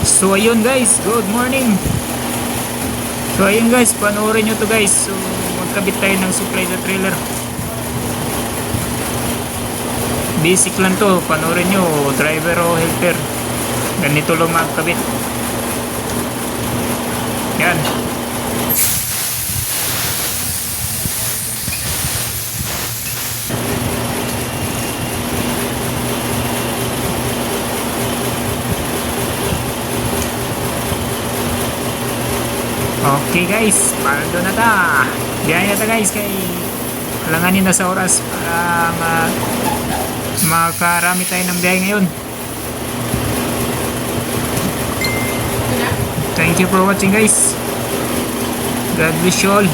So ayun guys, good morning. So ayun guys, panoorin nyo to guys. So magkabit tayo ng supply sa trailer. Basic lang to, panoorin nyo, driver o helper. Ganito lang magkabit. Yan. Okay guys, paldo na ta. Biyahe na ta guys kay langanin na sa oras para makarami tayo ng biyahe ngayon. Thank you for watching guys. God bless you all.